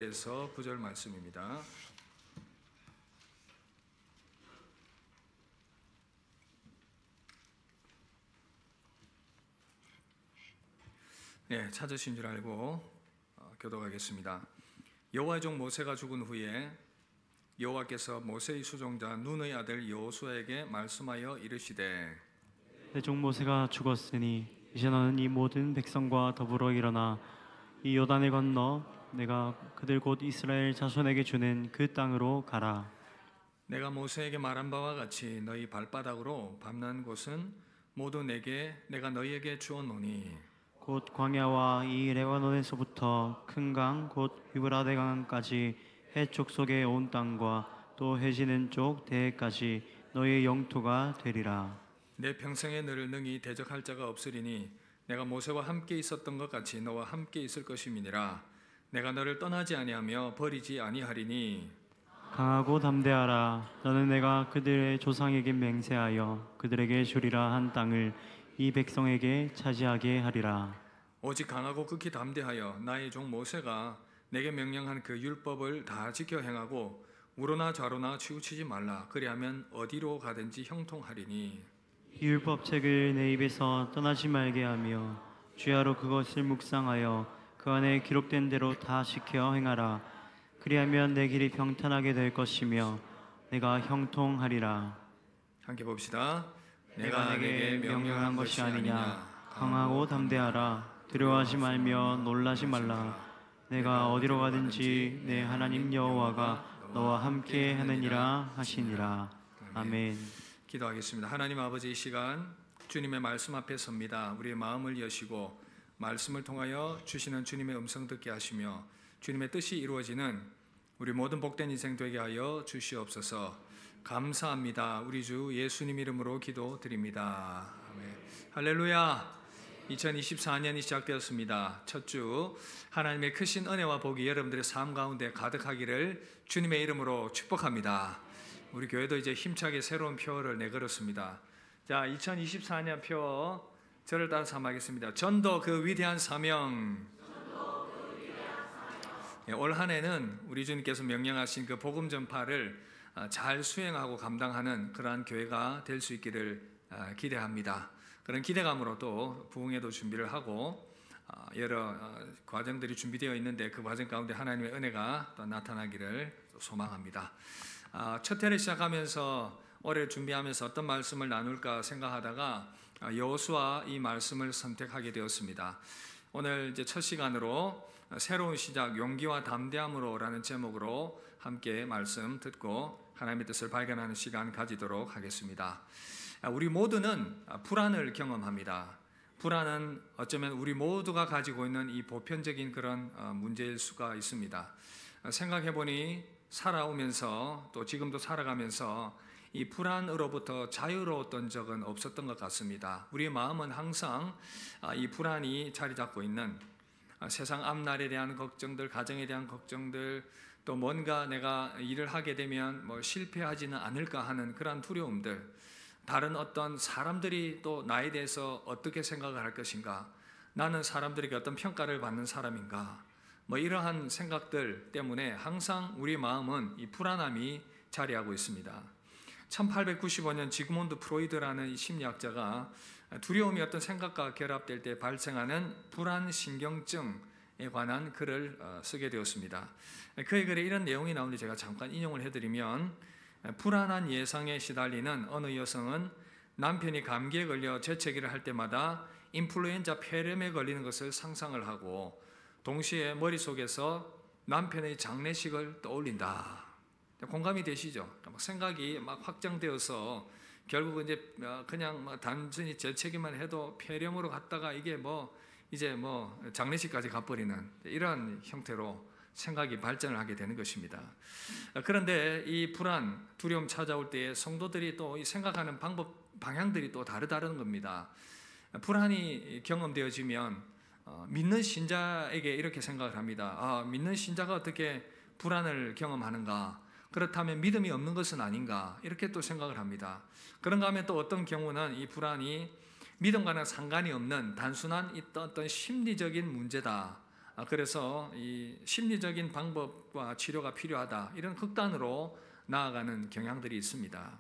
에서 9절 말씀입니다. 네, 찾으신 줄 알고 교독하겠습니다. 여호와의 종 모세가 죽은 후에 여호와께서 모세의 수종자 눈의 아들 여호수아에게 말씀하여 이르시되 내 종 모세가 죽었으니 이제 너는 이 모든 백성과 더불어 일어나 이 요단을 건너 내가 그들 곧 이스라엘 자손에게 주는 그 땅으로 가라. 내가 모세에게 말한 바와 같이 너희 발바닥으로 밟는 곳은 모두 내가 너희에게 주었노니 곧 광야와 이 레바논에서부터 큰 강 곧 유브라데 강까지 해쪽 속에 온 땅과 또 해지는 쪽 대해까지 너희의 영토가 되리라. 내 평생에 너를 능히 대적할 자가 없으리니 내가 모세와 함께 있었던 것 같이 너와 함께 있을 것임이니라. 내가 너를 떠나지 아니하며 버리지 아니하리니 강하고 담대하라. 너는 내가 그들의 조상에게 맹세하여 그들에게 주리라 한 땅을 이 백성에게 차지하게 하리라. 오직 강하고 극히 담대하여 나의 종 모세가 내게 명령한 그 율법을 다 지켜 행하고 우로나 좌로나 치우치지 말라. 그리하면 어디로 가든지 형통하리니 이 율법책을 내 입에서 떠나지 말게 하며 주야로 그것을 묵상하여 그 안에 기록된 대로 다 지켜 행하라. 그리하면 내 길이 평탄하게 될 것이며 내가 형통하리라. 함께 봅시다. 내가 내게 명령한 것이 아니냐. 강하고 담대하라. 두려워하지 말며 놀라지 말라. 내가 어디로 가든지 내 하나님 여호와가 너와 함께 하느니라 하시니라. 아멘. 기도하겠습니다. 하나님 아버지, 이 시간 주님의 말씀 앞에 섭니다. 우리의 마음을 여시고 말씀을 통하여 주시는 주님의 음성 듣게 하시며 주님의 뜻이 이루어지는 우리 모든 복된 인생 되게 하여 주시옵소서. 감사합니다. 우리 주 예수님 이름으로 기도드립니다. 아멘. 할렐루야. 2024년이 시작되었습니다. 첫 주 하나님의 크신 은혜와 복이 여러분들의 삶 가운데 가득하기를 주님의 이름으로 축복합니다. 우리 교회도 이제 힘차게 새로운 표어를 내걸었습니다. 자, 2024년 표어 저를 따라 삼하겠습니다. 전도 그 위대한 사명. 올 한 해는 우리 주님께서 명령하신 그 복음 전파를 잘 수행하고 감당하는 그러한 교회가 될 수 있기를 기대합니다. 그런 기대감으로 또 부흥회도 준비를 하고 여러 과정들이 준비되어 있는데 그 과정 가운데 하나님의 은혜가 또 나타나기를 소망합니다. 첫 해를 시작하면서 올해를 준비하면서 어떤 말씀을 나눌까 생각하다가 여호수아 이 말씀을 선택하게 되었습니다. 오늘 이제 첫 시간으로 새로운 시작 용기와 담대함으로라는 제목으로 함께 말씀 듣고 하나님의 뜻을 발견하는 시간 가지도록 하겠습니다. 우리 모두는 불안을 경험합니다. 불안은 어쩌면 우리 모두가 가지고 있는 이 보편적인 그런 문제일 수가 있습니다. 생각해보니 살아오면서 또 지금도 살아가면서 이 불안으로부터 자유로웠던 적은 없었던 것 같습니다. 우리의 마음은 항상 이 불안이 자리 잡고 있는 세상 앞날에 대한 걱정들, 가정에 대한 걱정들, 또 뭔가 내가 일을 하게 되면 실패하지는 않을까 하는 그런 두려움들, 다른 어떤 사람들이 또 나에 대해서 어떻게 생각을 할 것인가, 나는 사람들에게 어떤 평가를 받는 사람인가, 이러한 생각들 때문에 항상 우리 마음은 이 불안함이 자리하고 있습니다. 1895년 지그몬드 프로이드라는 이 심리학자가 두려움이 어떤 생각과 결합될 때 발생하는 불안신경증에 관한 글을 쓰게 되었습니다. 그의 글에 이런 내용이 나오는데 제가 잠깐 인용을 해드리면, 불안한 예상에 시달리는 어느 여성은 남편이 감기에 걸려 재채기를 할 때마다 인플루엔자 폐렴에 걸리는 것을 상상을 하고 동시에 머릿속에서 남편의 장례식을 떠올린다. 공감이 되시죠? 생각이 막 확장되어서 결국 이제 그냥 단순히 재채기만 해도 폐렴으로 갔다가 이게 이제 장례식까지 가버리는 이런 형태로 생각이 발전을 하게 되는 것입니다. 그런데 이 불안, 두려움 찾아올 때에 성도들이 또 이 생각하는 방향들이 또 다르다는 겁니다. 불안이 경험되어지면 믿는 신자에게 이렇게 생각을 합니다. 믿는 신자가 어떻게 불안을 경험하는가? 그렇다면 믿음이 없는 것은 아닌가? 이렇게 또 생각을 합니다. 그런가 하면 또 어떤 경우는 이 불안이 믿음과는 상관이 없는 단순한 어떤 심리적인 문제다 그래서 이 심리적인 방법과 치료가 필요하다, 이런 극단으로 나아가는 경향들이 있습니다.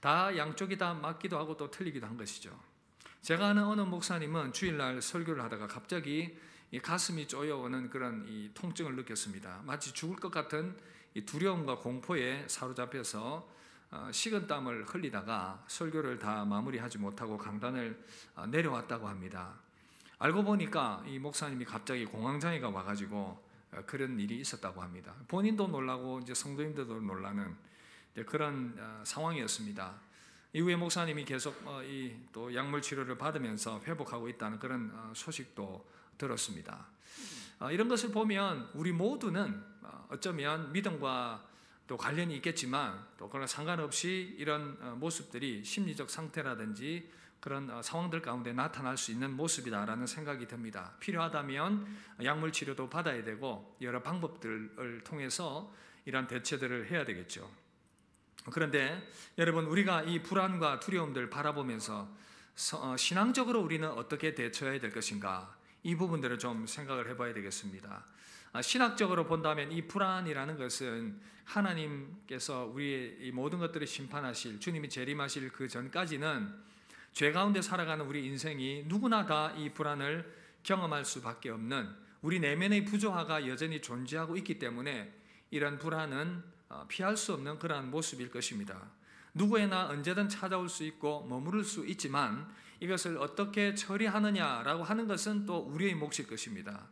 다 양쪽이 다 맞기도 하고 또 틀리기도 한 것이죠. 제가 아는 어느 목사님은 주일날 설교를 하다가 갑자기 이 가슴이 쪼여오는 그런 이 통증을 느꼈습니다. 마치 죽을 것 같은 이 두려움과 공포에 사로잡혀서 식은땀을 흘리다가 설교를 다 마무리하지 못하고 강단을 내려왔다고 합니다. 알고 보니까 이 목사님이 갑자기 공황장애가 와가지고 그런 일이 있었다고 합니다. 본인도 놀라고 이제 성도님들도 놀라는 그런 상황이었습니다. 이후에 목사님이 계속 또 약물 치료를 받으면서 회복하고 있다는 그런 소식도 들었습니다. 이런 것을 보면 우리 모두는 어쩌면 믿음과 또 관련이 있겠지만 또 그러나 상관없이 이런 모습들이 심리적 상태라든지 그런 상황들 가운데 나타날 수 있는 모습이다라는 생각이 듭니다. 필요하다면 약물 치료도 받아야 되고 여러 방법들을 통해서 이런 대처들을 해야 되겠죠. 그런데 여러분, 우리가 이 불안과 두려움들 바라보면서 신앙적으로 우리는 어떻게 대처해야 될 것인가, 이 부분들을 좀 생각을 해봐야 되겠습니다. 신학적으로 본다면 이 불안이라는 것은 하나님께서 우리의 이 모든 것들을 심판하실, 주님이 재림하실 그 전까지는 죄 가운데 살아가는 우리 인생이 누구나 다 이 불안을 경험할 수밖에 없는, 우리 내면의 부조화가 여전히 존재하고 있기 때문에 이런 불안은 피할 수 없는 그러한 모습일 것입니다. 누구에나 언제든 찾아올 수 있고 머무를 수 있지만 이것을 어떻게 처리하느냐라고 하는 것은 또 우리의 몫일 것입니다.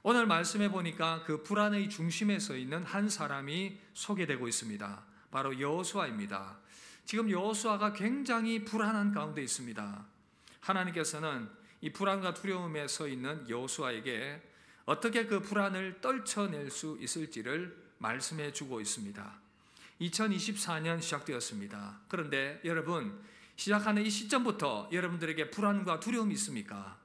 오늘 말씀해 보니까 그 불안의 중심에 서 있는 한 사람이 소개되고 있습니다. 바로 여호수아입니다. 지금 여호수아가 굉장히 불안한 가운데 있습니다. 하나님께서는 이 불안과 두려움에 서 있는 여호수아에게 어떻게 그 불안을 떨쳐낼 수 있을지를 말씀해 주고 있습니다. 2024년 시작되었습니다. 그런데 여러분, 시작하는 이 시점부터 여러분들에게 불안과 두려움이 있습니까?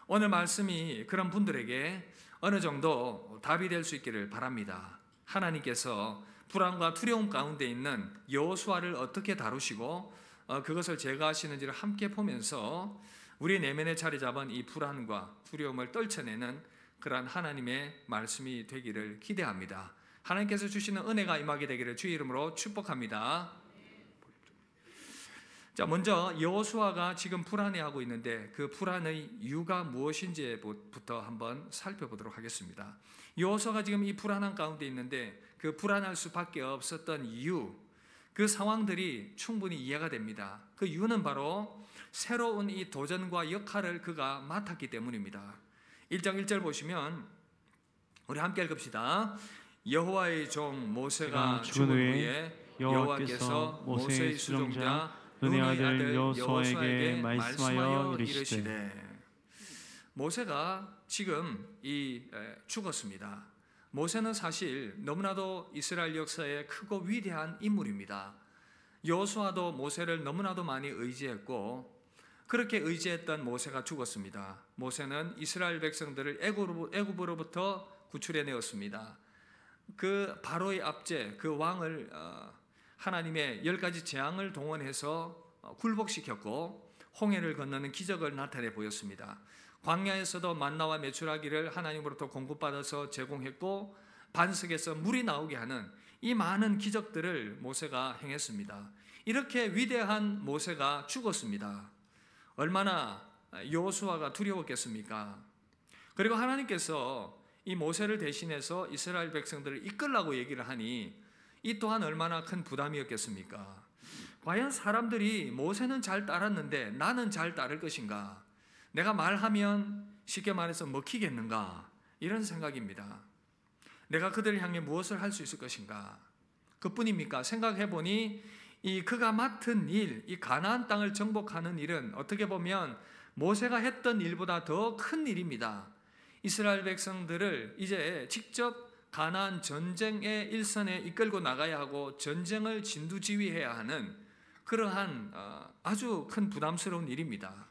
오늘 말씀이 그런 분들에게 어느 정도 답이 될 수 있기를 바랍니다. 하나님께서 불안과 두려움 가운데 있는 여호수아를 어떻게 다루시고 그것을 제거하시는지를 함께 보면서 우리 내면에 자리 잡은 이 불안과 두려움을 떨쳐내는 그러한 하나님의 말씀이 되기를 기대합니다. 하나님께서 주시는 은혜가 임하게 되기를 주의 이름으로 축복합니다. 자, 먼저 여호수아가 지금 불안해하고 있는데 그 불안의 이유가 무엇인지부터 한번 살펴보도록 하겠습니다. 여호수아가 지금 이 불안한 가운데 있는데 그 불안할 수밖에 없었던 이유, 그 상황들이 충분히 이해가 됩니다. 그 이유는 바로 새로운 이 도전과 역할을 그가 맡았기 때문입니다. 1장 1절 보시면 우리 함께 읽읍시다. 여호와의 종 모세가 죽은 후에 여호와께서 모세의 수종자 눈의 아들 여호수아에게 말씀하여 이르시되. 모세가 지금 죽었습니다. 모세는 사실 너무나도 이스라엘 역사에 크고 위대한 인물입니다. 여호수아도 모세를 너무나도 많이 의지했고 그렇게 의지했던 모세가 죽었습니다. 모세는 이스라엘 백성들을 애굽으로부터 구출해내었습니다. 그 바로의 압제, 그 왕을 하나님의 10가지 재앙을 동원해서 굴복시켰고 홍해를 건너는 기적을 나타내 보였습니다. 광야에서도 만나와 메추라기를 하나님으로부터 공급받아서 제공했고 반석에서 물이 나오게 하는 이 많은 기적들을 모세가 행했습니다. 이렇게 위대한 모세가 죽었습니다. 얼마나 여호수아가 두려웠겠습니까? 그리고 하나님께서 이 모세를 대신해서 이스라엘 백성들을 이끌라고 얘기를 하니 이 또한 얼마나 큰 부담이었겠습니까? 과연 사람들이 모세는 잘 따랐는데 나는 잘 따를 것인가? 내가 말하면 쉽게 말해서 먹히겠는가? 이런 생각입니다. 내가 그들을 향해 무엇을 할 수 있을 것인가? 그뿐입니까? 생각해보니 그가 맡은 일, 이 가나안 땅을 정복하는 일은 어떻게 보면 모세가 했던 일보다 더 큰 일입니다. 이스라엘 백성들을 이제 직접 가나안 전쟁의 일선에 이끌고 나가야 하고 전쟁을 진두지휘해야 하는 그러한 아주 큰 부담스러운 일입니다.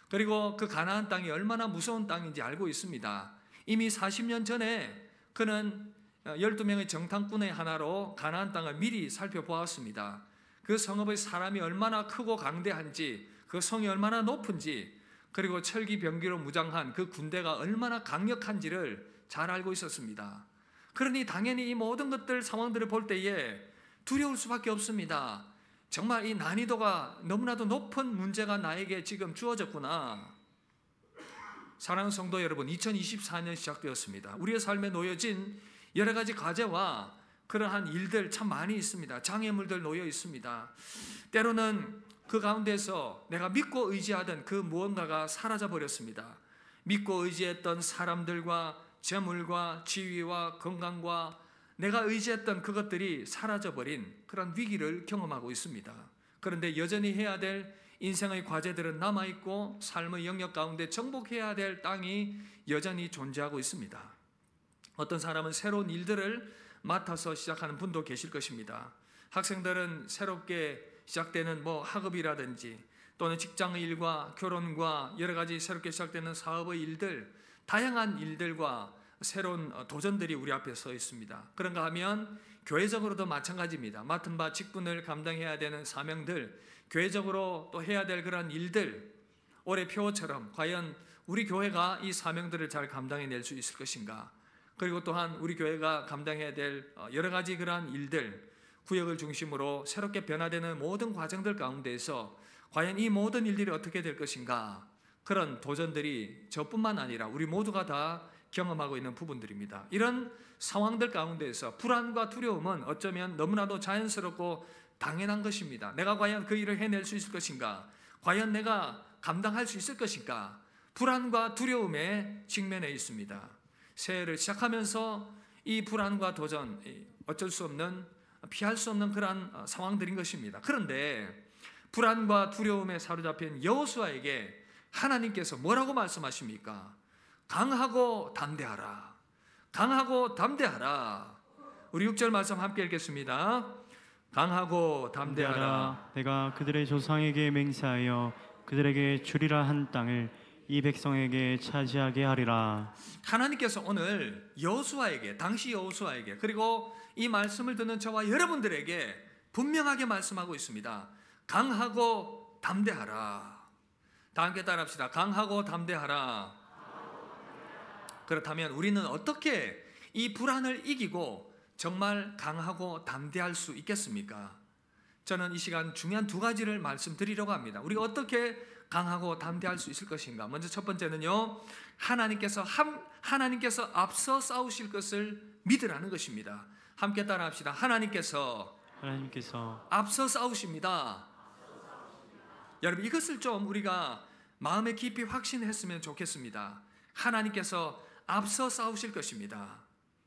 그리고 그 가나안 땅이 얼마나 무서운 땅인지 알고 있습니다. 이미 40년 전에 그는 12명의 정탐꾼의 하나로 가나안 땅을 미리 살펴보았습니다. 그 성읍의 사람이 얼마나 크고 강대한지, 그 성이 얼마나 높은지, 그리고 철기병기로 무장한 그 군대가 얼마나 강력한지를 잘 알고 있었습니다. 그러니 당연히 이 모든 것들 상황들을 볼 때에 두려울 수밖에 없습니다. 정말 이 난이도가 너무나도 높은 문제가 나에게 지금 주어졌구나. 사랑하는 성도 여러분, 2024년 시작되었습니다. 우리의 삶에 놓여진 여러 가지 과제와 그러한 일들 참 많이 있습니다. 장애물들 놓여 있습니다. 때로는 그 가운데서 내가 믿고 의지하던 그 무언가가 사라져 버렸습니다. 믿고 의지했던 사람들과 재물과 지위와 건강과 내가 의지했던 그것들이 사라져버린 그런 위기를 경험하고 있습니다. 그런데 여전히 해야 될 인생의 과제들은 남아있고 삶의 영역 가운데 정복해야 될 땅이 여전히 존재하고 있습니다. 어떤 사람은 새로운 일들을 맡아서 시작하는 분도 계실 것입니다. 학생들은 새롭게 시작되는 학업이라든지 또는 직장의 일과 결혼과 여러 가지 새롭게 시작되는 사업의 일들, 다양한 일들과 새로운 도전들이 우리 앞에 서 있습니다. 그런가 하면 교회적으로도 마찬가지입니다. 맡은 바 직분을 감당해야 되는 사명들, 교회적으로 또 해야 될 그런 일들, 올해 표처럼 과연 우리 교회가 이 사명들을 잘 감당해낼 수 있을 것인가? 그리고 또한 우리 교회가 감당해야 될 여러 가지 그러한 일들, 구역을 중심으로 새롭게 변화되는 모든 과정들 가운데에서 과연 이 모든 일들이 어떻게 될 것인가? 그런 도전들이 저뿐만 아니라 우리 모두가 다 경험하고 있는 부분들입니다. 이런 상황들 가운데에서 불안과 두려움은 어쩌면 너무나도 자연스럽고 당연한 것입니다. 내가 과연 그 일을 해낼 수 있을 것인가? 과연 내가 감당할 수 있을 것인가? 불안과 두려움에 직면해 있습니다. 새해를 시작하면서 이 불안과 도전, 어쩔 수 없는, 피할 수 없는 그러한 상황들인 것입니다. 그런데 불안과 두려움에 사로잡힌 여호수아에게 하나님께서 뭐라고 말씀하십니까? 강하고 담대하라. 강하고 담대하라. 우리 6절 말씀 함께 읽겠습니다. 강하고 담대하라. 내가 그들의 조상에게 맹세하여 그들에게 주리라 한 땅을 이 백성에게 차지하게 하리라. 하나님께서 오늘 여호수아에게, 당시 여호수아에게, 그리고 이 말씀을 듣는 저와 여러분들에게 분명하게 말씀하고 있습니다. 강하고 담대하라. 다 함께 따라합시다. 강하고 담대하라. 그렇다면 우리는 어떻게 이 불안을 이기고 정말 강하고 담대할 수 있겠습니까? 저는 이 시간 중요한 두 가지를 말씀드리려고 합니다. 우리가 어떻게 강하고 담대할 수 있을 것인가? 먼저 첫 번째는요, 하나님께서 앞서 싸우실 것을 믿으라는 것입니다. 함께 따라합시다. 하나님께서 앞서 싸우십니다. 여러분, 이것을 좀 우리가 마음에 깊이 확신했으면 좋겠습니다. 하나님께서 앞서 싸우실 것입니다.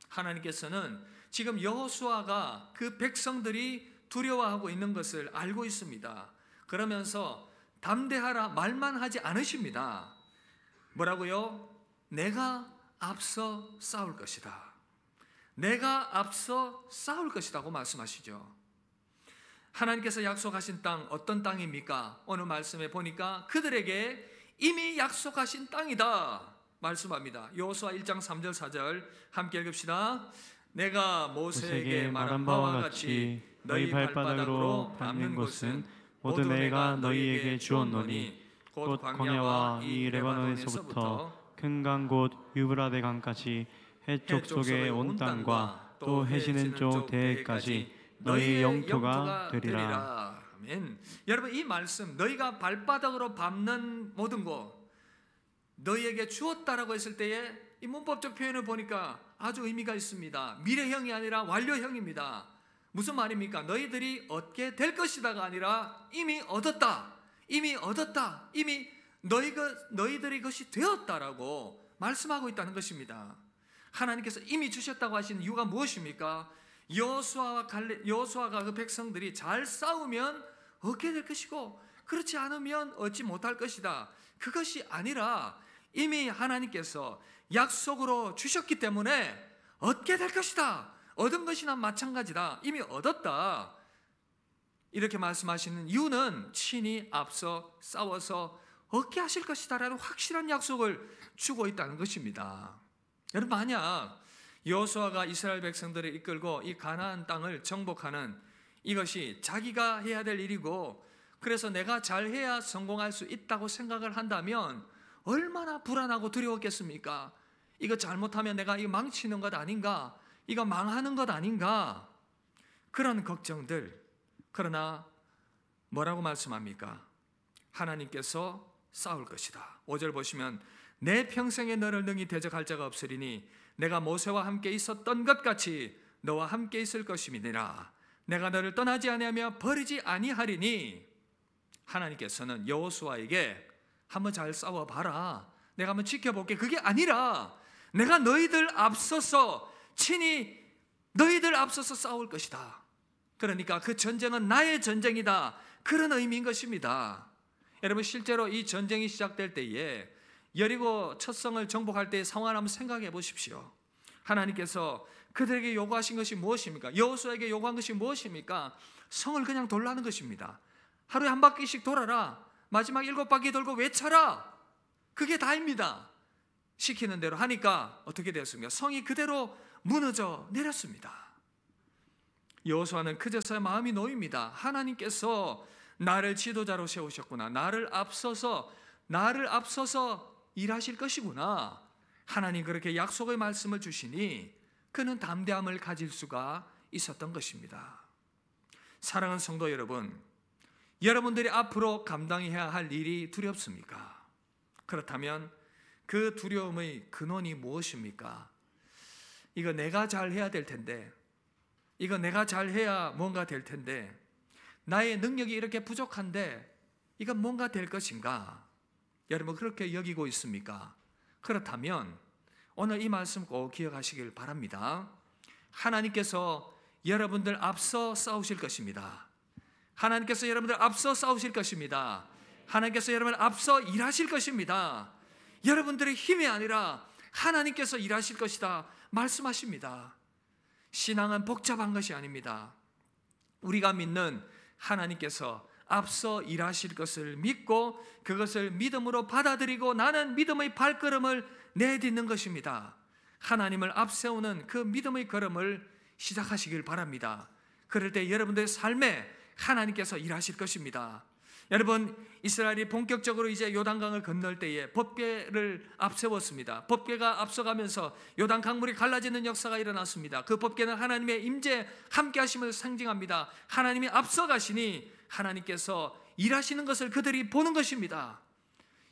하나님께서는 지금 여호수아가 그 백성들이 두려워하고 있는 것을 알고 있습니다. 그러면서 담대하라 말만 하지 않으십니다. 뭐라고요? 내가 앞서 싸울 것이다. 내가 앞서 싸울 것이라고 말씀하시죠. 하나님께서 약속하신 땅, 어떤 땅입니까? 오늘 말씀에 보니까 그들에게 이미 약속하신 땅이다 말씀합니다. 여호수아 1장 3절 4절 함께 읽읍시다. 내가 모세에게 말한 바와 같이 너희 발바닥으로 밟는 곳은 모두 내가 너희에게 주었노니 곧 광야와 이 레바논에서부터 큰 강 곧 유브라데 강까지 해쪽 쪽의 온 땅과 또 해지는 쪽 대해까지 너희의 영토가 되리라. 아멘. 여러분, 이 말씀, 너희가 발바닥으로 밟는 모든 곳 너희에게 주었다라고 했을 때에 이 문법적 표현을 보니까 아주 의미가 있습니다. 미래형이 아니라 완료형입니다. 무슨 말입니까? 너희들이 얻게 될 것이다가 아니라 이미 얻었다. 이미 얻었다. 이미 너희들이 그것이 되었다라고 말씀하고 있다는 것입니다. 하나님께서 이미 주셨다고 하신 이유가 무엇입니까? 여호수아가 그 백성들이 잘 싸우면 얻게 될 것이고 그렇지 않으면 얻지 못할 것이다. 그것이 아니라 이미 하나님께서 약속으로 주셨기 때문에 얻게 될 것이다. 얻은 것이나 마찬가지다. 이미 얻었다. 이렇게 말씀하시는 이유는 친히 앞서 싸워서 얻게 하실 것이다라는 확실한 약속을 주고 있다는 것입니다. 여러분, 만약 여호수아가 이스라엘 백성들을 이끌고 이 가나안 땅을 정복하는 이것이 자기가 해야 될 일이고 그래서 내가 잘해야 성공할 수 있다고 생각을 한다면 얼마나 불안하고 두려웠겠습니까? 이거 잘못하면 내가 이거 망치는 것 아닌가? 이거 망하는 것 아닌가? 그런 걱정들. 그러나 뭐라고 말씀합니까? 하나님께서 싸울 것이다. 5절 보시면 내 평생에 너를 능히 대적할 자가 없으리니 내가 모세와 함께 있었던 것 같이 너와 함께 있을 것임이니라. 내가 너를 떠나지 아니하며 버리지 아니하리니. 하나님께서는 여호수아에게 한번 잘 싸워봐라, 내가 한번 지켜볼게, 그게 아니라 내가 너희들 앞서서 친히 너희들 앞서서 싸울 것이다. 그러니까 그 전쟁은 나의 전쟁이다, 그런 의미인 것입니다. 여러분, 실제로 이 전쟁이 시작될 때에 여리고 첫 성을 정복할 때의 상황을 한번 생각해 보십시오. 하나님께서 그들에게 요구하신 것이 무엇입니까? 여호수아에게 요구한 것이 무엇입니까? 성을 그냥 돌라는 것입니다. 하루에 한 바퀴씩 돌아라, 마지막 7바퀴 돌고 외쳐라, 그게 다입니다. 시키는 대로 하니까 어떻게 되었습니까? 성이 그대로 무너져 내렸습니다. 여호수아는 그제서야 마음이 놓입니다. 하나님께서 나를 지도자로 세우셨구나, 나를 앞서서 일하실 것이구나. 하나님 그렇게 약속의 말씀을 주시니 그는 담대함을 가질 수가 있었던 것입니다. 사랑하는 성도 여러분, 여러분들이 앞으로 감당해야 할 일이 두렵습니까? 그렇다면 그 두려움의 근원이 무엇입니까? 이거 내가 잘해야 될 텐데, 이거 내가 잘해야 뭔가 될 텐데, 나의 능력이 이렇게 부족한데 이건 뭔가 될 것인가? 여러분 그렇게 여기고 있습니까? 그렇다면 오늘 이 말씀 꼭 기억하시길 바랍니다. 하나님께서 여러분들 앞서 싸우실 것입니다. 하나님께서 여러분들 앞서 싸우실 것입니다. 하나님께서 여러분들 앞서 일하실 것입니다. 여러분들의 힘이 아니라 하나님께서 일하실 것이다 말씀하십니다. 신앙은 복잡한 것이 아닙니다. 우리가 믿는 하나님께서 앞서 일하실 것을 믿고 그것을 믿음으로 받아들이고 나는 믿음의 발걸음을 내딛는 것입니다. 하나님을 앞세우는 그 믿음의 걸음을 시작하시길 바랍니다. 그럴 때 여러분들의 삶에 하나님께서 일하실 것입니다. 여러분, 이스라엘이 본격적으로 이제 요단강을 건널 때에 법궤를 앞세웠습니다. 법궤가 앞서가면서 요단 강물이 갈라지는 역사가 일어났습니다. 그 법궤는 하나님의 임재 함께 하심을 상징합니다. 하나님이 앞서가시니 하나님께서 일하시는 것을 그들이 보는 것입니다.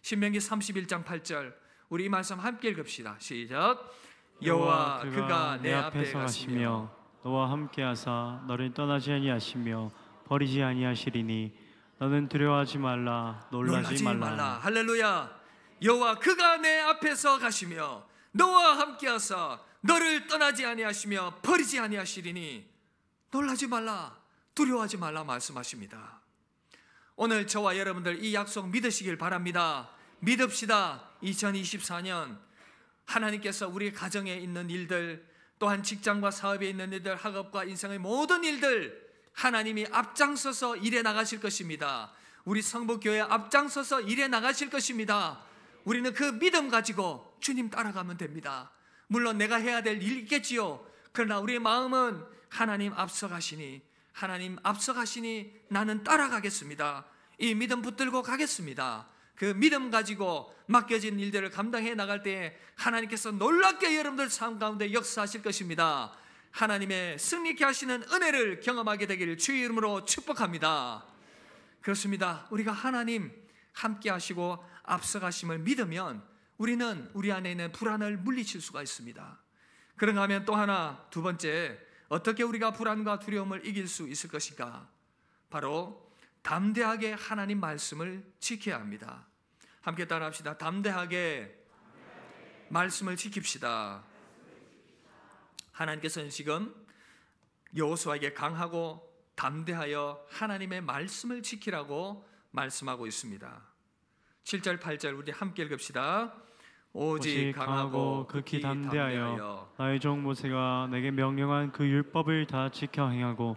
신명기 31장 8절, 우리 이 말씀 함께 읽읍시다. 시작. 여호와 그가 내 앞에 가시며 너와 함께 하사 너를 떠나지 아니하시며 버리지 아니하시리니 너는 두려워하지 말라, 놀라지 말라. 할렐루야. 여호와 그가 내 앞에서 가시며 너와 함께하사 너를 떠나지 아니하시며 버리지 아니하시리니 놀라지 말라, 두려워하지 말라 말씀하십니다. 오늘 저와 여러분들 이 약속 믿으시길 바랍니다. 믿읍시다. 2024년 하나님께서 우리 가정에 있는 일들, 또한 직장과 사업에 있는 일들, 학업과 인생의 모든 일들 하나님이 앞장서서 일해 나가실 것입니다. 우리 성북교회 앞장서서 일해 나가실 것입니다. 우리는 그 믿음 가지고 주님 따라가면 됩니다. 물론 내가 해야 될 일이 있겠지요. 그러나 우리의 마음은 하나님 앞서가시니, 하나님 앞서가시니 나는 따라가겠습니다. 이 믿음 붙들고 가겠습니다. 그 믿음 가지고 맡겨진 일들을 감당해 나갈 때에 하나님께서 놀랍게 여러분들 삶 가운데 역사하실 것입니다. 하나님의 승리케 하시는 은혜를 경험하게 되기를 주의 이름으로 축복합니다. 그렇습니다. 우리가 하나님 함께 하시고 앞서가심을 믿으면 우리는 우리 안에 있는 불안을 물리칠 수가 있습니다. 그런가 하면 또 하나, 두 번째, 어떻게 우리가 불안과 두려움을 이길 수 있을 것인가? 바로 담대하게 하나님 말씀을 지켜야 합니다. 함께 따라합시다. 담대하게 말씀을 지킵시다. 하나님께서는 지금 여호수아에게 강하고 담대하여 하나님의 말씀을 지키라고 말씀하고 있습니다. 7절 8절 우리 함께 읽읍시다. 오직 강하고 극히 담대하여 나의 종 모세가 내게 명령한 그 율법을 다 지켜 행하고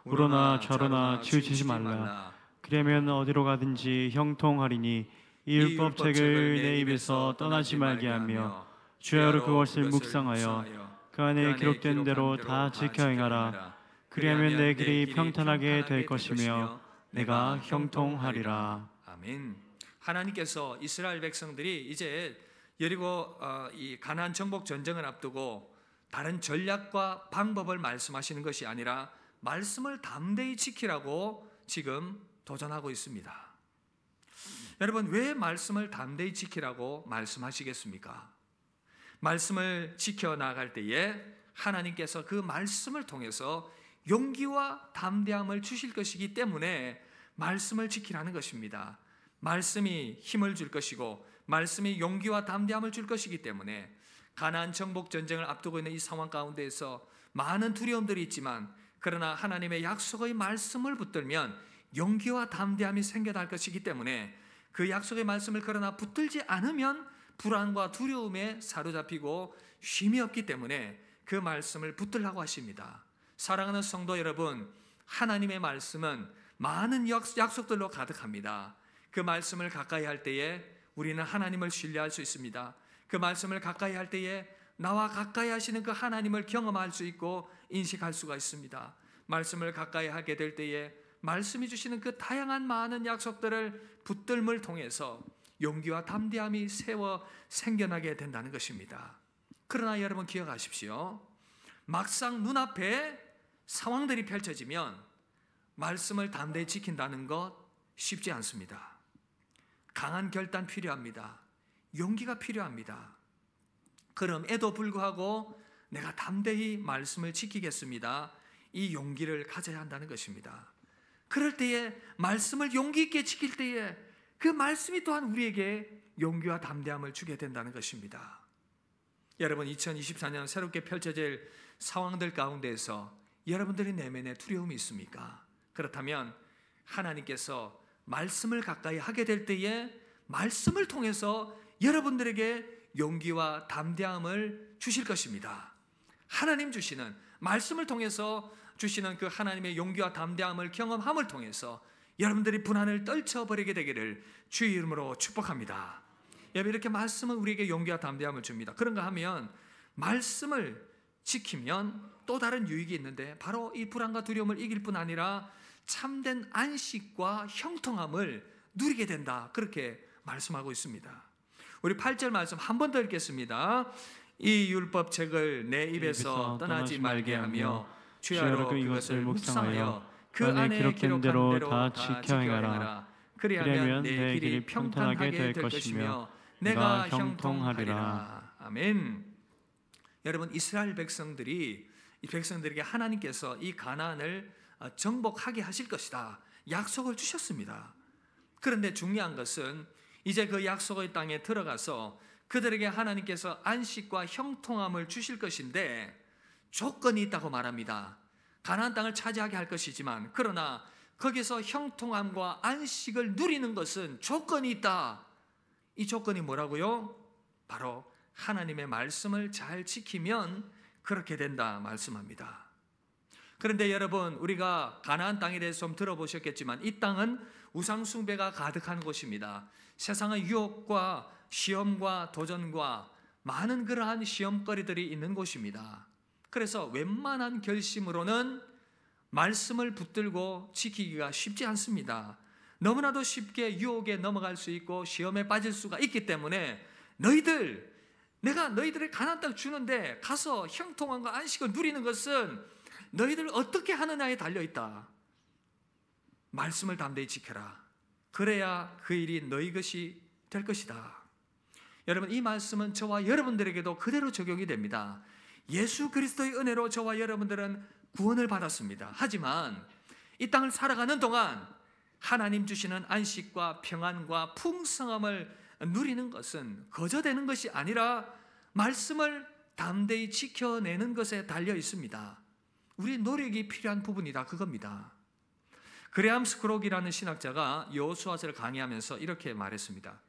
우러나 좌로나 치우치지 말라. 그러면 어디로 가든지 형통하리니 이 율법책을 내 입에서 떠나지 말게 하며 주야로 그것을 묵상하여 그 안에 기록된 대로 다 지켜 행하라. 그리하면 내 길이 평탄하게 될 것이며 내가 형통하리라. 아멘. 하나님께서 이스라엘 백성들이 이제 여리고 이 가나안 정복 전쟁을 앞두고 다른 전략과 방법을 말씀하시는 것이 아니라 말씀을 담대히 지키라고 지금 도전하고 있습니다. 여러분, 왜 말씀을 담대히 지키라고 말씀하시겠습니까? 말씀을 지켜나갈 때에 하나님께서 그 말씀을 통해서 용기와 담대함을 주실 것이기 때문에 말씀을 지키라는 것입니다. 말씀이 힘을 줄 것이고 말씀이 용기와 담대함을 줄 것이기 때문에 가나안 정복 전쟁을 앞두고 있는 이 상황 가운데에서 많은 두려움들이 있지만, 그러나 하나님의 약속의 말씀을 붙들면 용기와 담대함이 생겨날 것이기 때문에 그 약속의 말씀을 그러나 붙들지 않으면 불안과 두려움에 사로잡히고 쉼이 없기 때문에 그 말씀을 붙들라고 하십니다. 사랑하는 성도 여러분, 하나님의 말씀은 많은 약속들로 가득합니다. 그 말씀을 가까이 할 때에 우리는 하나님을 신뢰할 수 있습니다. 그 말씀을 가까이 할 때에 나와 가까이 하시는 그 하나님을 경험할 수 있고 인식할 수가 있습니다. 말씀을 가까이 하게 될 때에 말씀이 주시는 그 다양한 많은 약속들을 붙들음을 통해서 용기와 담대함이 생겨나게 된다는 것입니다. 그러나 여러분 기억하십시오. 막상 눈앞에 상황들이 펼쳐지면 말씀을 담대히 지킨다는 것 쉽지 않습니다. 강한 결단 필요합니다. 용기가 필요합니다. 그럼에도 불구하고 내가 담대히 말씀을 지키겠습니다. 이 용기를 가져야 한다는 것입니다. 그럴 때에 말씀을 용기 있게 지킬 때에 그 말씀이 또한 우리에게 용기와 담대함을 주게 된다는 것입니다. 여러분, 2024년 새롭게 펼쳐질 상황들 가운데에서 여러분들의 내면에 두려움이 있습니까? 그렇다면 하나님께서 말씀을 가까이 하게 될 때에 말씀을 통해서 여러분들에게 용기와 담대함을 주실 것입니다. 하나님 주시는 말씀을 통해서 주시는 그 하나님의 용기와 담대함을 경험함을 통해서 여러분들이 불안을 떨쳐버리게 되기를 주의 이름으로 축복합니다. 여러분, 이렇게 말씀은 우리에게 용기와 담대함을 줍니다. 그런가 하면 말씀을 지키면 또 다른 유익이 있는데, 바로 이 불안과 두려움을 이길 뿐 아니라 참된 안식과 형통함을 누리게 된다, 그렇게 말씀하고 있습니다. 우리 8절 말씀 한 번 더 읽겠습니다. 이 율법책을 내 입에서 떠나지 말게 하며 주야로 그것을 묵상하여 그 안에 기록된 대로 다 지켜 행하라. 그리하면 내 길이 평탄하게 될 것이며 내가 형통하리라. 아멘. 여러분, 이스라엘 백성들에게 하나님께서 이 가나안을 정복하게 하실 것이다 약속을 주셨습니다. 그런데 중요한 것은 이제 그 약속의 땅에 들어가서 그들에게 하나님께서 안식과 형통함을 주실 것인데 조건이 있다고 말합니다. 가나안 땅을 차지하게 할 것이지만, 그러나 거기서 형통함과 안식을 누리는 것은 조건이 있다. 이 조건이 뭐라고요? 바로 하나님의 말씀을 잘 지키면 그렇게 된다 말씀합니다. 그런데 여러분, 우리가 가나안 땅에 대해서 좀 들어보셨겠지만 이 땅은 우상 숭배가 가득한 곳입니다. 세상의 유혹과 시험과 도전과 많은 그러한 시험거리들이 있는 곳입니다. 그래서 웬만한 결심으로는 말씀을 붙들고 지키기가 쉽지 않습니다. 너무나도 쉽게 유혹에 넘어갈 수 있고 시험에 빠질 수가 있기 때문에 내가 너희들의 가나안 땅 주는데 가서 형통함과 안식을 누리는 것은 너희들 어떻게 하느냐에 달려있다. 말씀을 담대히 지켜라. 그래야 그 일이 너희 것이 될 것이다. 여러분, 이 말씀은 저와 여러분들에게도 그대로 적용이 됩니다. 예수 그리스도의 은혜로 저와 여러분들은 구원을 받았습니다. 하지만 이 땅을 살아가는 동안 하나님 주시는 안식과 평안과 풍성함을 누리는 것은 거저되는 것이 아니라 말씀을 담대히 지켜내는 것에 달려 있습니다. 우리 노력이 필요한 부분이다, 그겁니다. 그레암 스크록이라는 신학자가 여호수아서를 강의하면서 이렇게 말했습니다.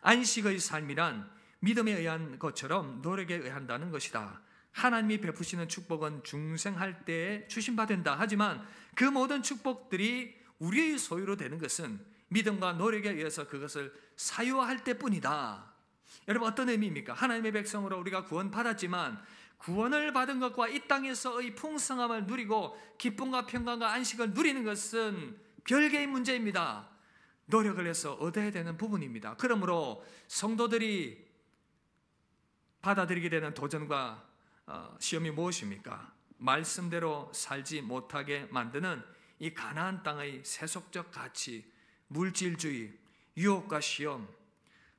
안식의 삶이란 믿음에 의한 것처럼 노력에 의한다는 것이다. 하나님이 베푸시는 축복은 중생할 때에 주심받는다. 하지만 그 모든 축복들이 우리의 소유로 되는 것은 믿음과 노력에 의해서 그것을 사유할 때뿐이다. 여러분, 어떤 의미입니까? 하나님의 백성으로 우리가 구원받았지만 구원을 받은 것과 이 땅에서의 풍성함을 누리고 기쁨과 평강과 안식을 누리는 것은 별개의 문제입니다. 노력을 해서 얻어야 되는 부분입니다. 그러므로 성도들이 받아들이게 되는 도전과 시험이 무엇입니까? 말씀대로 살지 못하게 만드는 이 가나안 땅의 세속적 가치, 물질주의, 유혹과 시험,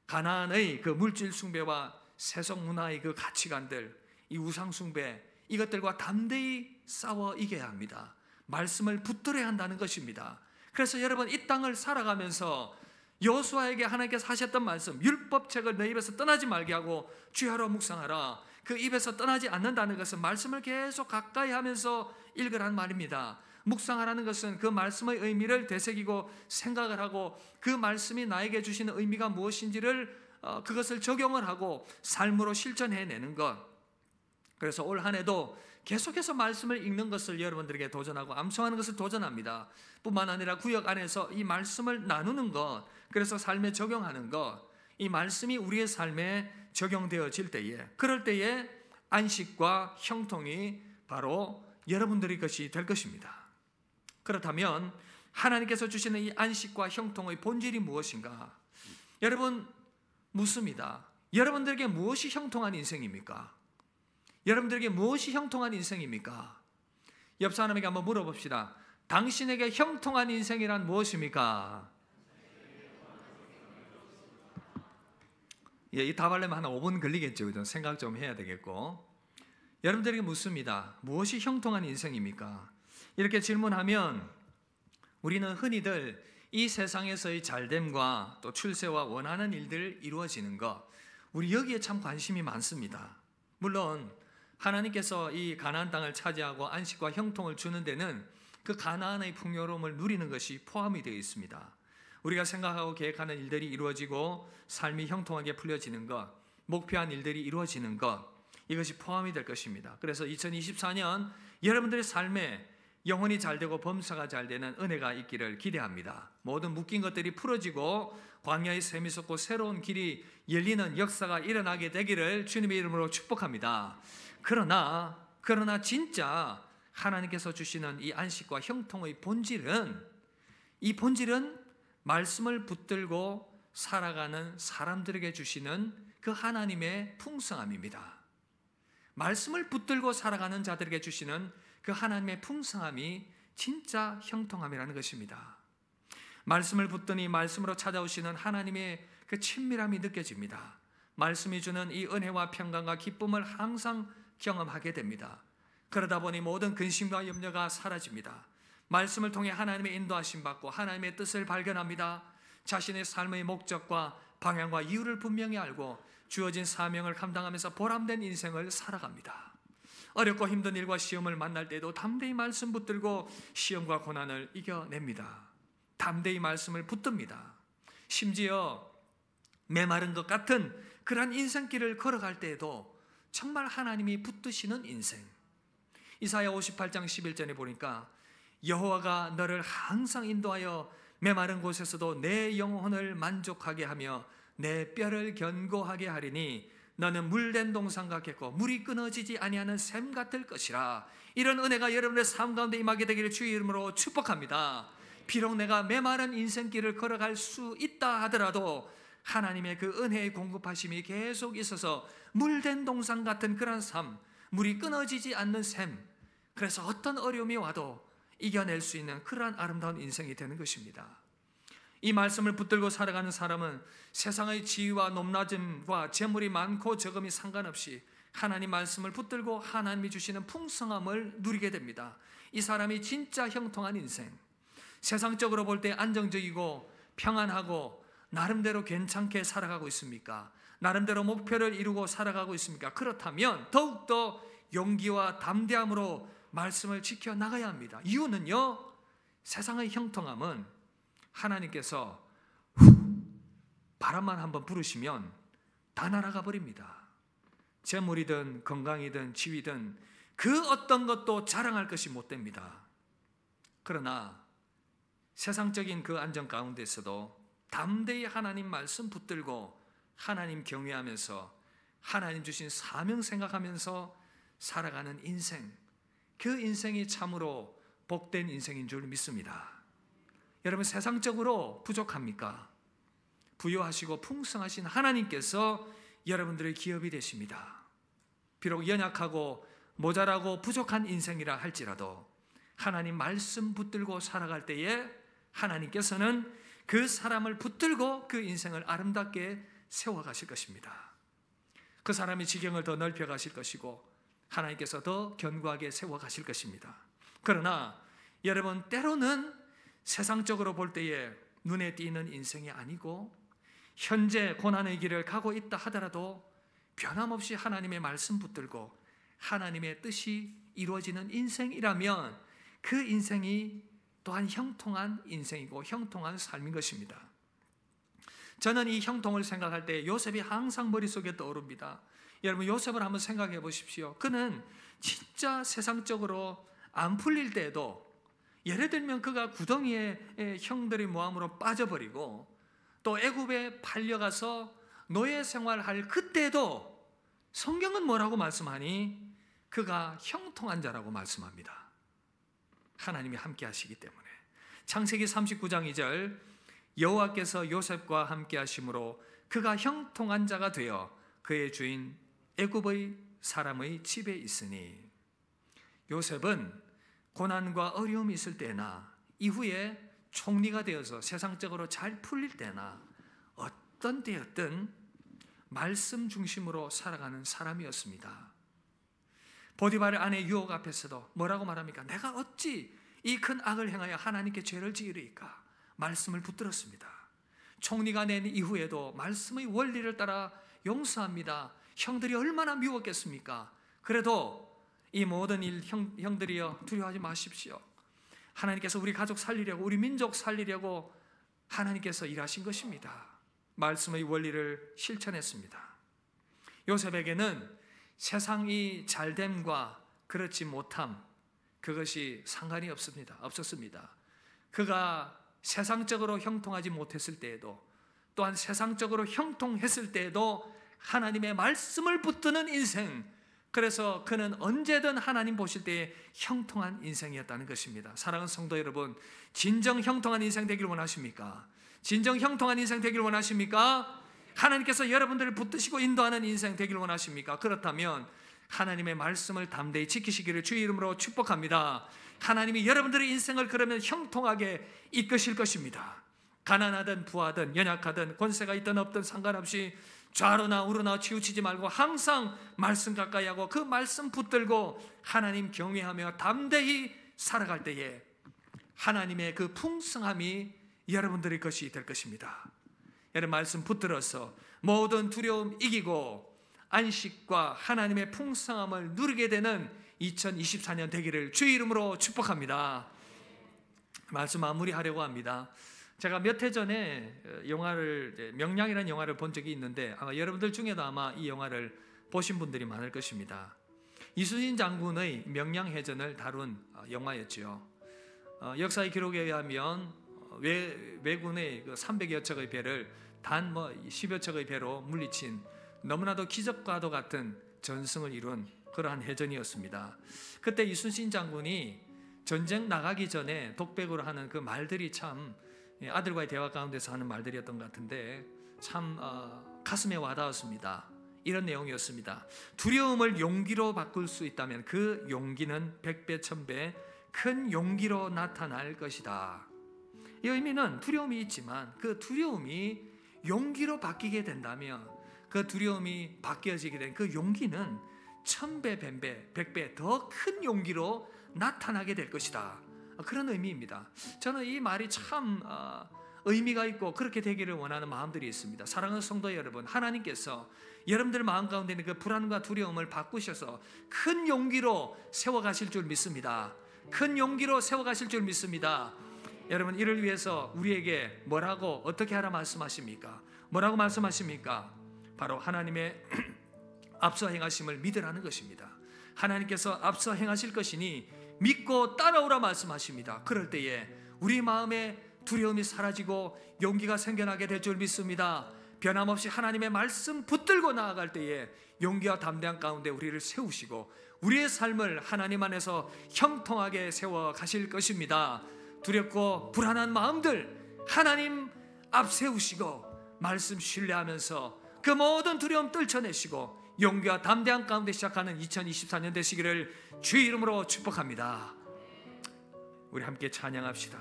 가나안의 그 물질 숭배와 세속 문화의 그 가치관들, 이 우상 숭배, 이것들과 담대히 싸워 이겨야 합니다. 말씀을 붙들어야 한다는 것입니다. 그래서 여러분, 이 땅을 살아가면서 여호수아에게 하나님께서 하셨던 말씀, 율법책을 내 입에서 떠나지 말게 하고 주야로 묵상하라, 그 입에서 떠나지 않는다는 것은 말씀을 계속 가까이 하면서 읽으라는 말입니다. 묵상하라는 것은 그 말씀의 의미를 되새기고 생각을 하고 그 말씀이 나에게 주시는 의미가 무엇인지를 그것을 적용을 하고 삶으로 실천해내는 것. 그래서 올 한 해도 계속해서 말씀을 읽는 것을 여러분들에게 도전하고 암송하는 것을 도전합니다. 뿐만 아니라 구역 안에서 이 말씀을 나누는 것, 그래서 삶에 적용하는 것, 이 말씀이 우리의 삶에 적용되어질 때에, 그럴 때에 안식과 형통이 바로 여러분들의 것이 될 것입니다. 그렇다면 하나님께서 주시는 이 안식과 형통의 본질이 무엇인가? 여러분, 묻습니다. 여러분들에게 무엇이 형통한 인생입니까? 여러분들에게 무엇이 형통한 인생입니까? 옆 사람에게 한번 물어봅시다. 당신에게 형통한 인생이란 무엇입니까? 이 답하려면 한 5분 걸리겠죠. 그죠? 생각 좀 해야 되겠고. 여러분들에게 묻습니다. 무엇이 형통한 인생입니까? 이렇게 질문하면 우리는 흔히들 이 세상에서의 잘됨과 또 출세와 원하는 일들 이루어지는 것, 우리 여기에 참 관심이 많습니다. 물론 하나님께서 이 가나안 땅을 차지하고 안식과 형통을 주는 데는 그 가나안의 풍요로움을 누리는 것이 포함이 되어 있습니다. 우리가 생각하고 계획하는 일들이 이루어지고 삶이 형통하게 풀려지는 것, 목표한 일들이 이루어지는 것, 이것이 포함이 될 것입니다. 그래서 2024년 여러분들의 삶에 영혼이 잘되고 범사가 잘되는 은혜가 있기를 기대합니다. 모든 묶인 것들이 풀어지고 광야의 샘이 솟고 새로운 길이 열리는 역사가 일어나게 되기를 주님의 이름으로 축복합니다. 그러나 진짜 하나님께서 주시는 이 안식과 형통의 본질은, 이 본질은 말씀을 붙들고 살아가는 사람들에게 주시는 그 하나님의 풍성함입니다. 말씀을 붙들고 살아가는 자들에게 주시는 그 하나님의 풍성함이 진짜 형통함이라는 것입니다. 말씀을 붙드니 말씀으로 찾아오시는 하나님의 그 친밀함이 느껴집니다. 말씀이 주는 이 은혜와 평강과 기쁨을 항상 경험하게 됩니다. 그러다 보니 모든 근심과 염려가 사라집니다. 말씀을 통해 하나님의 인도하심 받고 하나님의 뜻을 발견합니다. 자신의 삶의 목적과 방향과 이유를 분명히 알고 주어진 사명을 감당하면서 보람된 인생을 살아갑니다. 어렵고 힘든 일과 시험을 만날 때도 담대히 말씀 붙들고 시험과 고난을 이겨냅니다. 담대히 말씀을 붙듭니다. 심지어 메마른 것 같은 그러한 인생길을 걸어갈 때에도 정말 하나님이 붙드시는 인생. 이사야 58장 11절에 보니까 여호와가 너를 항상 인도하여 메마른 곳에서도 내 영혼을 만족하게 하며 내 뼈를 견고하게 하리니 너는 물된 동산 같겠고 물이 끊어지지 아니하는 샘 같을 것이라. 이런 은혜가 여러분의 삶 가운데 임하게 되기를 주의 이름으로 축복합니다. 비록 내가 메마른 인생길을 걸어갈 수 있다 하더라도 하나님의 그 은혜의 공급하심이 계속 있어서 물된 동산 같은 그런 삶, 물이 끊어지지 않는 샘, 그래서 어떤 어려움이 와도 이겨낼 수 있는 그러한 아름다운 인생이 되는 것입니다. 이 말씀을 붙들고 살아가는 사람은 세상의 지위와 높낮음과 재물이 많고 적음이 상관없이 하나님 말씀을 붙들고 하나님이 주시는 풍성함을 누리게 됩니다. 이 사람이 진짜 형통한 인생, 세상적으로 볼 때 안정적이고 평안하고 나름대로 괜찮게 살아가고 있습니까? 나름대로 목표를 이루고 살아가고 있습니까? 그렇다면 더욱더 용기와 담대함으로 말씀을 지켜나가야 합니다. 이유는요, 세상의 형통함은 하나님께서 바람만 한번 부르시면 다 날아가 버립니다. 재물이든 건강이든 지위든 그 어떤 것도 자랑할 것이 못 됩니다. 그러나 세상적인 그 안정 가운데서도 담대히 하나님 말씀 붙들고 하나님 경외하면서 하나님 주신 사명 생각하면서 살아가는 인생, 그 인생이 참으로 복된 인생인 줄 믿습니다. 여러분, 세상적으로 부족합니까? 부유하시고 풍성하신 하나님께서 여러분들의 기업이 되십니다. 비록 연약하고 모자라고 부족한 인생이라 할지라도 하나님 말씀 붙들고 살아갈 때에 하나님께서는 그 사람을 붙들고 그 인생을 아름답게 세워가실 것입니다. 그 사람의 지경을 더 넓혀가실 것이고 하나님께서 더 견고하게 세워가실 것입니다. 그러나 여러분, 때로는 세상적으로 볼 때에 눈에 띄는 인생이 아니고 현재 고난의 길을 가고 있다 하더라도 변함없이 하나님의 말씀 붙들고 하나님의 뜻이 이루어지는 인생이라면 그 인생이 또한 형통한 인생이고 형통한 삶인 것입니다. 저는 이 형통을 생각할 때 요셉이 항상 머릿속에 떠오릅니다. 여러분, 요셉을 한번 생각해 보십시오. 그는 진짜 세상적으로 안 풀릴 때에도, 예를 들면 그가 구덩이에 형들의 모함으로 빠져버리고 또 애굽에 팔려가서 노예 생활할 그때도 성경은 뭐라고 말씀하니? 그가 형통한 자라고 말씀합니다. 하나님이 함께 하시기 때문에. 창세기 39장 2절, 여호와께서 요셉과 함께 하심으로 그가 형통한 자가 되어 그의 주인 애굽의 사람의 집에 있으니. 요셉은 고난과 어려움이 있을 때나 이후에 총리가 되어서 세상적으로 잘 풀릴 때나 어떤 때였든 말씀 중심으로 살아가는 사람이었습니다. 보디발의 아내 유혹 앞에서도 뭐라고 말합니까? 내가 어찌 이 큰 악을 행하여 하나님께 죄를 지으리까? 말씀을 붙들었습니다. 총리가 낸 이후에도 말씀의 원리를 따라 용서합니다. 형들이 얼마나 미웠겠습니까? 그래도 이 모든 일 형들이여 두려워하지 마십시오. 하나님께서 우리 가족 살리려고, 우리 민족 살리려고 하나님께서 일하신 것입니다. 말씀의 원리를 실천했습니다. 요셉에게는 세상이 잘됨과 그렇지 못함, 그것이 상관이 없었습니다. 그가 세상적으로 형통하지 못했을 때에도, 또한 세상적으로 형통했을 때에도 하나님의 말씀을 붙드는 인생, 그래서 그는 언제든 하나님 보실 때에 형통한 인생이었다는 것입니다. 사랑하는 성도 여러분, 진정 형통한 인생 되길 원하십니까? 진정 형통한 인생 되길 원하십니까? 하나님께서 여러분들을 붙드시고 인도하는 인생 되길 원하십니까? 그렇다면 하나님의 말씀을 담대히 지키시기를 주의 이름으로 축복합니다. 하나님이 여러분들의 인생을 그러면 형통하게 이끄실 것입니다. 가난하든 부하든 연약하든 권세가 있든 없든 상관없이 좌로나 우로나 치우치지 말고 항상 말씀 가까이 하고 그 말씀 붙들고 하나님 경외하며 담대히 살아갈 때에 하나님의 그 풍성함이 여러분들의 것이 될 것입니다. 여러분, 말씀 붙들어서 모든 두려움 이기고 안식과 하나님의 풍성함을 누리게 되는 2024년 되기를 주의 이름으로 축복합니다. 말씀 마무리하려고 합니다. 제가 몇 해 전에 영화를, 명량이라는 영화를 본 적이 있는데 아마 여러분들 중에도 아마 이 영화를 보신 분들이 많을 것입니다. 이순신 장군의 명량해전을 다룬 영화였죠. 역사의 기록에 의하면 왜군의 300여 척의 배를 단 10여 척의 배로 물리친 너무나도 기적과도 같은 전승을 이룬 그러한 해전이었습니다. 그때 이순신 장군이 전쟁 나가기 전에 독백으로 하는 그 말들이 참 아들과의 대화 가운데서 하는 말들이었던 것 같은데 참 가슴에 와닿았습니다. 이런 내용이었습니다. 두려움을 용기로 바꿀 수 있다면 그 용기는 100배, 1000배 큰 용기로 나타날 것이다. 이 의미는 두려움이 있지만 그 두려움이 용기로 바뀌게 된다면 그 두려움이 바뀌어지게 된 그 용기는 1000배, 100배 더 큰 용기로 나타나게 될 것이다. 그런 의미입니다. 저는 이 말이 참 의미가 있고 그렇게 되기를 원하는 마음들이 있습니다. 사랑하는 성도 여러분, 하나님께서 여러분들 마음 가운데 있는 그 불안과 두려움을 바꾸셔서 큰 용기로 세워가실 줄 믿습니다. 큰 용기로 세워가실 줄 믿습니다. 여러분, 이를 위해서 우리에게 뭐라고 어떻게 하라 말씀하십니까? 뭐라고 말씀하십니까? 바로 하나님의 앞서 행하심을 믿으라는 것입니다. 하나님께서 앞서 행하실 것이니 믿고 따라오라 말씀하십니다. 그럴 때에 우리 마음에 두려움이 사라지고 용기가 생겨나게 될 줄 믿습니다. 변함없이 하나님의 말씀 붙들고 나아갈 때에 용기와 담대함 가운데 우리를 세우시고 우리의 삶을 하나님 안에서 형통하게 세워 가실 것입니다. 두렵고 불안한 마음들 하나님 앞세우시고 말씀 신뢰하면서 그 모든 두려움 떨쳐내시고 용기와 담대함 가운데 시작하는 2024년 되시기를 주의 이름으로 축복합니다. 우리 함께 찬양합시다.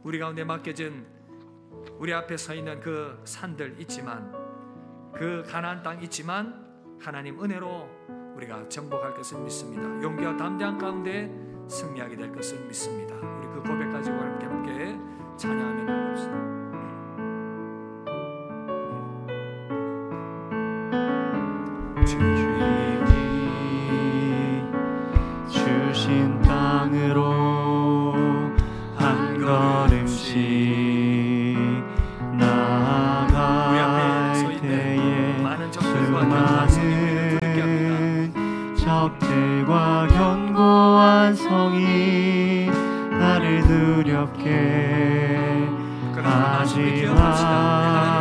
우리 가운데 맡겨진 우리 앞에 서 있는 그 산들 있지만, 그 가나안 땅 있지만 하나님 은혜로 우리가 정복할 것을 믿습니다. 용기와 담대함 가운데 승리하게 될 것을 믿습니다. 우리 그 고백 가지고 함께 찬양하며 나갑시다. 주님이 주신 땅으로 한 걸음씩 나아갈 때에 수많은 적들과 견고한 성이 나를 두렵게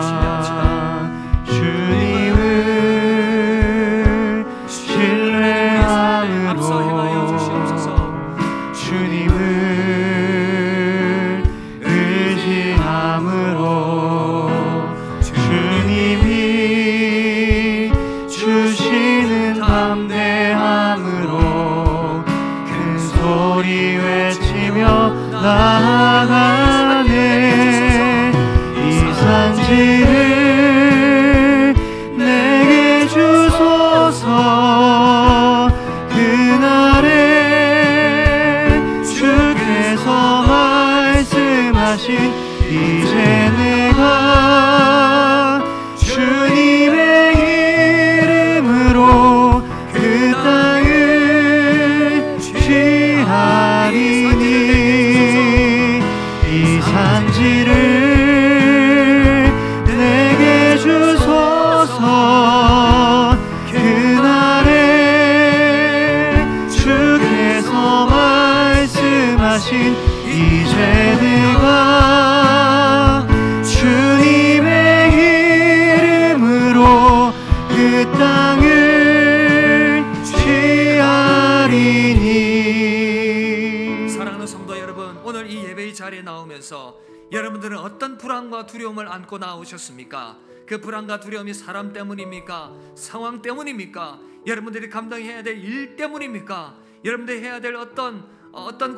하지만 주님을 신뢰함으로 주님을 의지함으로 주님이 주시는 담대함으로 큰 소리 외치며 나아가네. 이 산지를 내게 주소서. 그날에 주께서 말씀하신 이제 내가 주님의 이름으로 그 땅을 취하리니 이 산지를 내게 주소서. 그날에 주께서 말씀하신 이제 내가 주님의 이름으로 그 땅을 취하리니. 사랑하는 성도 여러분, 오늘 이 예배의 자리에 나오면서 여러분들은 어떤 불안과 두려움을 안고 나오셨습니까? 그 불안과 두려움이 사람 때문입니까? 상황 때문입니까? 여러분들이 감당해야 될 일 때문입니까? 여러분들이 해야 될 어떤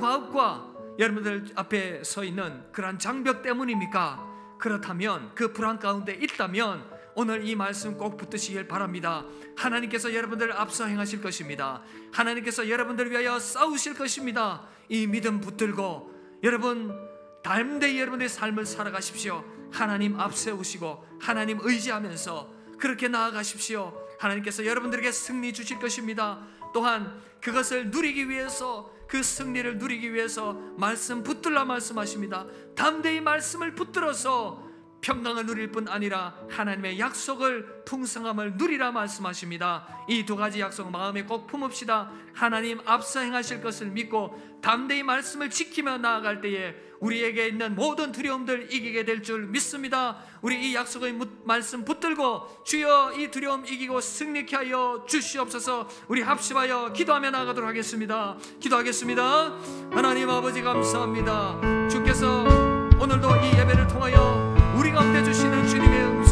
과업과 여러분들 앞에 서 있는 그러한 장벽 때문입니까? 그렇다면, 그 불안 가운데 있다면 오늘 이 말씀 꼭 붙드시길 바랍니다. 하나님께서 여러분들을 앞서 행하실 것입니다. 하나님께서 여러분들을 위하여 싸우실 것입니다. 이 믿음 붙들고 여러분 담대히 여러분의 삶을 살아가십시오. 하나님 앞세우시고 하나님 의지하면서 그렇게 나아가십시오. 하나님께서 여러분들에게 승리 주실 것입니다. 또한 그것을 누리기 위해서, 그 승리를 누리기 위해서 말씀 붙들라 말씀하십니다. 담대히 말씀을 붙들어서 평강을 누릴 뿐 아니라 하나님의 약속을, 풍성함을 누리라 말씀하십니다. 이 두 가지 약속 마음에 꼭 품읍시다. 하나님 앞서 행하실 것을 믿고 담대히 말씀을 지키며 나아갈 때에 우리에게 있는 모든 두려움들 이기게 될 줄 믿습니다. 우리 이 약속의 말씀 붙들고 주여 이 두려움 이기고 승리케 하여 주시옵소서. 우리 합심하여 기도하며 나아가도록 하겠습니다. 기도하겠습니다. 하나님 아버지 감사합니다. 주께서 오늘도 이 예배를 통하여 우리 가운데 주시는 주님의